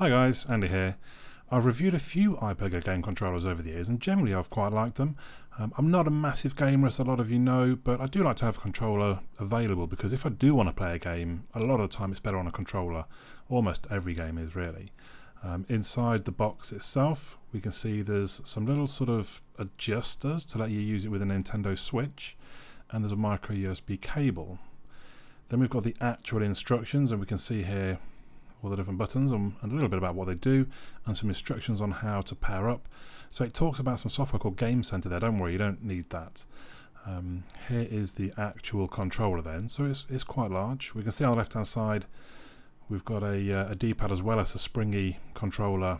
Hi guys, Andy here. I've reviewed a few iPega game controllers over the years and generally I've quite liked them. I'm not a massive gamer as a lot of you know, but I do like to have a controller available because if I do want to play a game, a lot of the time it's better on a controller. Almost every game is really. Inside the box itself we can see there's some little sort of adjusters to let you use it with a Nintendo Switch, and there's a micro USB cable. Then we've got the actual instructions, and we can see here all the different buttons and a little bit about what they do and some instructions on how to pair up. So it talks about some software called Game Center there. Don't worry, you don't need that. Here is the actual controller then. So it's quite large. We can see on the left hand side we've got a D-pad as well as a springy controller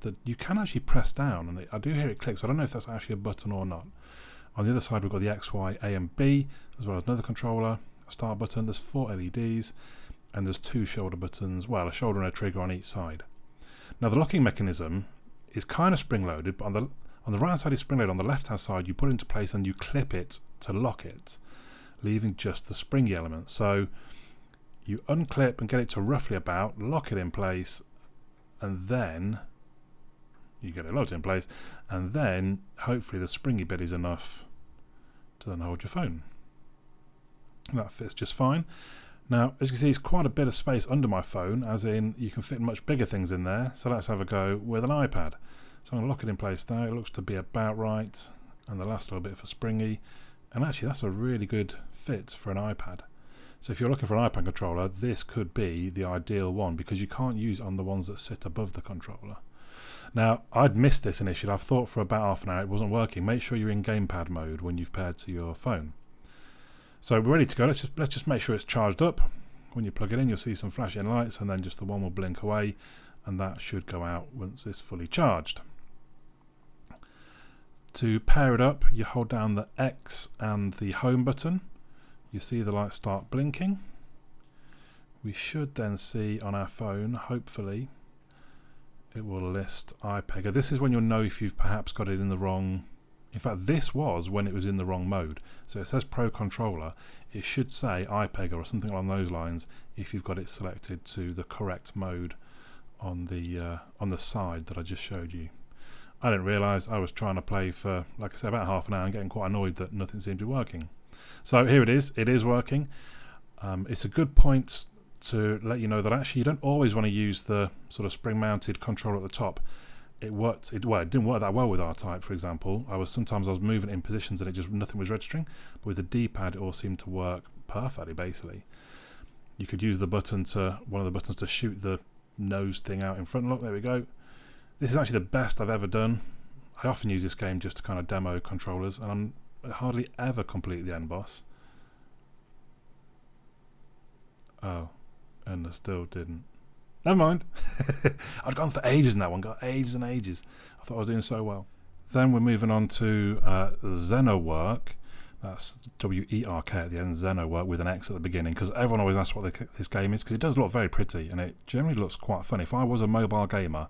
that you can actually press down, and I do hear it click, so I don't know if that's actually a button or not. On the other side we've got the X, Y, A and B, as well as another controller, a start button. There's 4 LEDs and there's 2 shoulder buttons, well, a shoulder and a trigger on each side. Now the locking mechanism is kind of spring loaded, but on the right hand side is spring loaded. On the left hand side you put it into place and you clip it to lock it, leaving just the springy element. So you unclip and get it to roughly about, lock it in place, and then you get it locked in place, and then hopefully the springy bit is enough to then hold your phone. That fits just fine. Now, as you can see, it's quite a bit of space under my phone, as in you can fit much bigger things in there. So let's have a go with an iPad. So I'm going to lock it in place now. It looks to be about right, and the last little bit for springy. And actually, that's a really good fit for an iPad. So if you're looking for an iPad controller, this could be the ideal one because you can't use it on the ones that sit above the controller. Now, I'd missed this initially. I've thought for about half an hour it wasn't working. Make sure you're in gamepad mode when you've paired to your phone. So we're ready to go. Let's just make sure it's charged up. When you plug it in, you'll see some flashing lights, and then just the one will blink away, and that should go out once it's fully charged. To pair it up, you hold down the X and the home button. You see the lights start blinking. We should then see on our phone, hopefully, it will list iPega. This is when you'll know if you've perhaps got it in the wrong. In fact, this was when it was in the wrong mode. So it says Pro Controller. It should say iPega or something along those lines if you've got it selected to the correct mode on the side that I just showed you. I didn't realise I was trying to play for, like I said, about half an hour and getting quite annoyed that nothing seemed to be working. So here it is. It is working. It's a good point to let you know that actually you don't always want to use the sort of spring-mounted controller at the top. It didn't work that well with R-Type, for example. Sometimes I was moving it in positions and nothing was registering. But with the D-pad, it all seemed to work perfectly. Basically, you could use one of the buttons to shoot the nose thing out in front. Look, there we go. This is actually the best I've ever done. I often use this game just to kind of demo controllers, and I hardly ever complete the end boss. Oh, and I still didn't. Never mind. I'd gone for ages in that one, got ages and ages. I thought I was doing so well. Then we're moving on to Xenowork. That's W-E-R-K at the end, Xenowork with an X at the beginning, because everyone always asks what this game is, because it does look very pretty, and it generally looks quite fun. If I was a mobile gamer,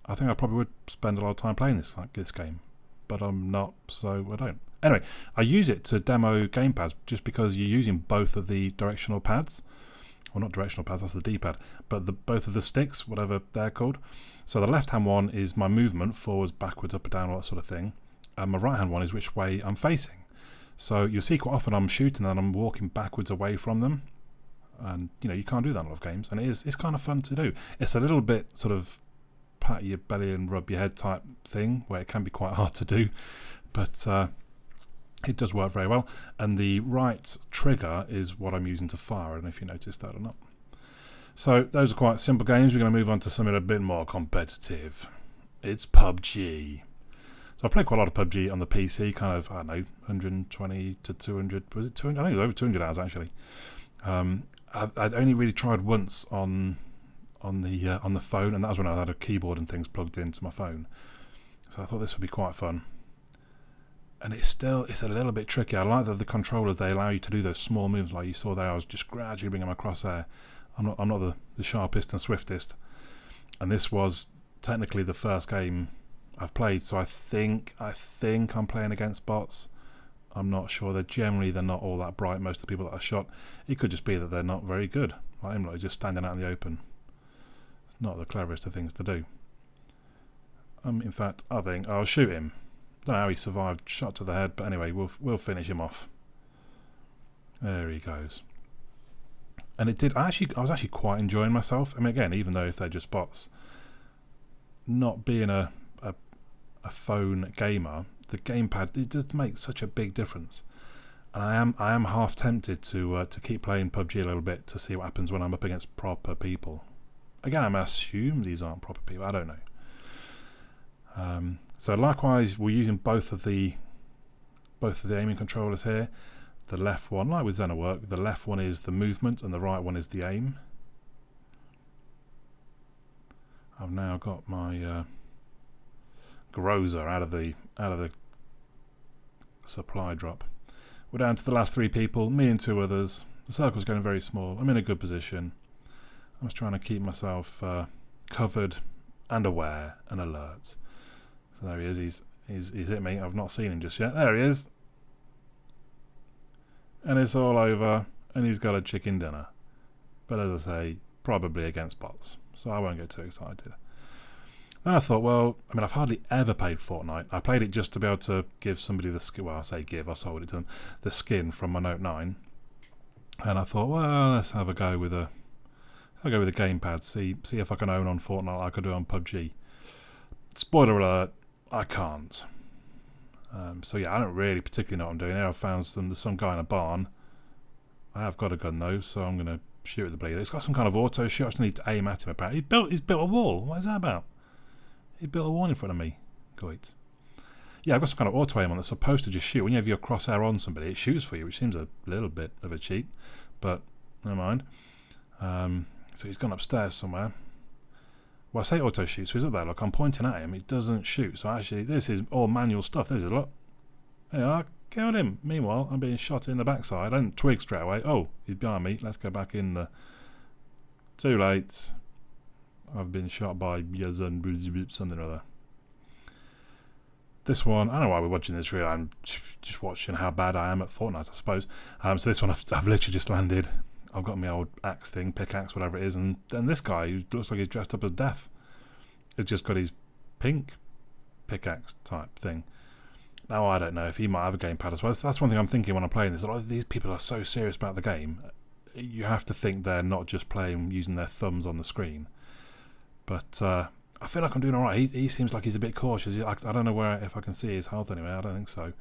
I think I probably would spend a lot of time playing this game, but I'm not, so I don't. Anyway, I use it to demo gamepads, just because you're using both of the directional pads. Well, not directional pads, that's the D-pad, but both of the sticks, whatever they're called. So the left-hand one is my movement, forwards, backwards, up and down, all that sort of thing. And my right-hand one is which way I'm facing. So you'll see quite often I'm shooting and I'm walking backwards away from them. And, you can't do that in a lot of games. And it's kind of fun to do. It's a little bit sort of pat your belly and rub your head type thing, where it can be quite hard to do. But it does work very well, and the right trigger is what I'm using to fire. I don't know if you noticed that or not. So those are quite simple games. We're going to move on to something a bit more competitive. It's PUBG. So I played quite a lot of PUBG on the PC, kind of, I don't know, 120 to 200. Was it 200? I think it was over 200 hours actually. I'd only really tried once on the phone, and that was when I had a keyboard and things plugged into my phone. So I thought this would be quite fun. And it's a little bit tricky. I like that the controllers, they allow you to do those small moves like you saw there. I was just gradually bringing my crosshair. I'm not the sharpest and swiftest. And this was technically the first game I've played, so I think I'm playing against bots. I'm not sure. They're not all that bright, most of the people that I shot. It could just be that they're not very good. Like I'm just standing out in the open. Not the cleverest of things to do. In fact, I think I'll shoot him. Don't know how he survived shot to the head, but anyway, we'll finish him off. There he goes. And it did. I was actually quite enjoying myself. I mean, again, even though if they're just bots, not being a phone gamer, the gamepad, it does make such a big difference. And I am half tempted to keep playing PUBG a little bit to see what happens when I'm up against proper people. Again, I assume these aren't proper people. I don't know. So likewise, we're using both of the aiming controllers here. The left one, like with Xenowork, the left one is the movement and the right one is the aim. I've now got my Groza out of the supply drop. We're down to the last 3 people, me and 2 others. The circle's going very small. I'm in a good position. I'm just trying to keep myself covered and aware and alert. So there he is. He's hit me. I've not seen him just yet. There he is. And it's all over. And he's got a chicken dinner. But as I say, probably against bots. So I won't get too excited. Then I thought, well, I mean, I've hardly ever played Fortnite. I played it just to be able to give somebody the skin. Well, I say give. I sold it to them. The skin from my Note 9. And I thought, well, let's have a go with a gamepad. See if I can own on Fortnite like I do on PUBG. Spoiler alert, I can't. So yeah, I don't really particularly know what I'm doing here. I found there's some guy in a barn. I have got a gun though, so I'm going to shoot at the bleeder. It's got some kind of auto shot. I just need to aim at him apparently. He's built a wall. What is that about? He built a wall in front of me. Great. Yeah, I've got some kind of auto aim on that's supposed to just shoot. When you have your crosshair on somebody, it shoots for you, which seems a little bit of a cheat, but never mind. So he's gone upstairs somewhere. Well, I say auto shoot, so he's up there. Look, I'm pointing at him. He doesn't shoot. So actually, this is all manual stuff. This is, look. There I killed him. Meanwhile, I'm being shot in the backside. I didn't twig straight away. Oh, he's behind me. Let's go back in the... Too late. I've been shot by Yazan something or other. This one, I don't know why we're watching this really. I'm just watching how bad I am at Fortnite, I suppose. So this one, I've literally just landed. I've got my old axe thing, pickaxe, whatever it is, and then this guy who looks like he's dressed up as Death has just got his pink pickaxe type thing. Now I don't know if he might have a gamepad as well. That's one thing I'm thinking when I'm playing this. A lot of these people are so serious about the game. You have to think they're not just playing using their thumbs on the screen. But I feel like I'm doing alright. He seems like he's a bit cautious. I don't know if I can see his health anyway. I don't think so.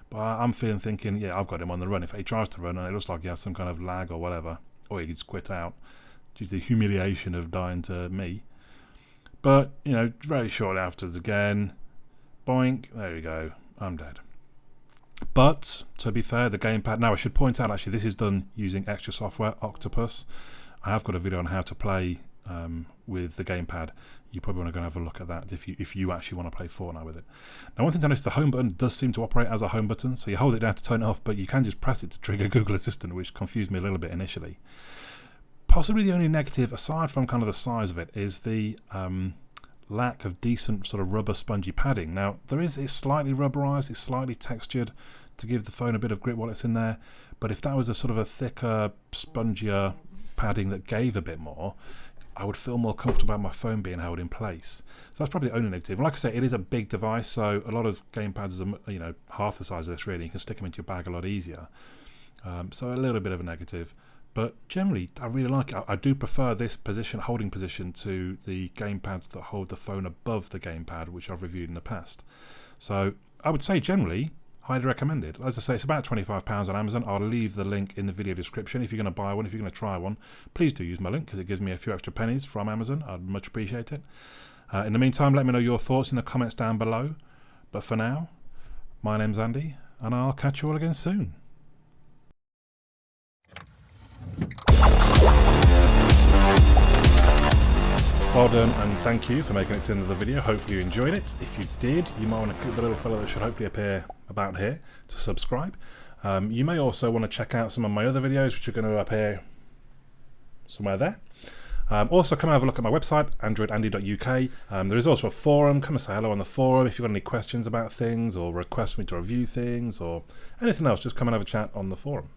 But I'm thinking, yeah, I've got him on the run. If he tries to run and it looks like he has some kind of lag or whatever, or he could quit out due to the humiliation of dying to me. But, you know, very shortly afterwards again, boink, there you go, I'm dead. But, to be fair, the gamepad, now I should point out actually this is done using extra software, Octopus. I have got a video on how to play with the gamepad. You probably want to go and have a look at that if you actually want to play Fortnite with it. Now, one thing to notice, the home button does seem to operate as a home button, so you hold it down to turn it off, but you can just press it to trigger Google Assistant, which confused me a little bit initially. Possibly the only negative, aside from kind of the size of it, is the lack of decent sort of rubber spongy padding. Now, it's slightly rubberized, it's slightly textured to give the phone a bit of grip while it's in there, but if that was a sort of a thicker, spongier padding that gave a bit more, I would feel more comfortable about my phone being held in place. So that's probably the only negative. And like I say, it is a big device, so a lot of gamepads are, you know, half the size of this really. You can stick them into your bag a lot easier. So a little bit of a negative. But generally, I really like it. I do prefer this holding position to the gamepads that hold the phone above the gamepad, which I've reviewed in the past. So I would say generally, highly recommended. As I say, it's about £25 on Amazon. I'll leave the link in the video description. If you're going to buy one, if you're going to try one, please do use my link because it gives me a few extra pennies from Amazon. I'd much appreciate it. In the meantime, let me know your thoughts in the comments down below. But for now, my name's Andy, and I'll catch you all again soon. Well done, and thank you for making it to the end of the video. Hopefully you enjoyed it. If you did, you might want to click the little fellow that should hopefully appear about here to subscribe. You may also want to check out some of my other videos, which are going to appear somewhere there. Also, come and have a look at my website, androidandy.uk. There is also a forum. Come and say hello on the forum. If you've got any questions about things or request me to review things or anything else, just come and have a chat on the forum.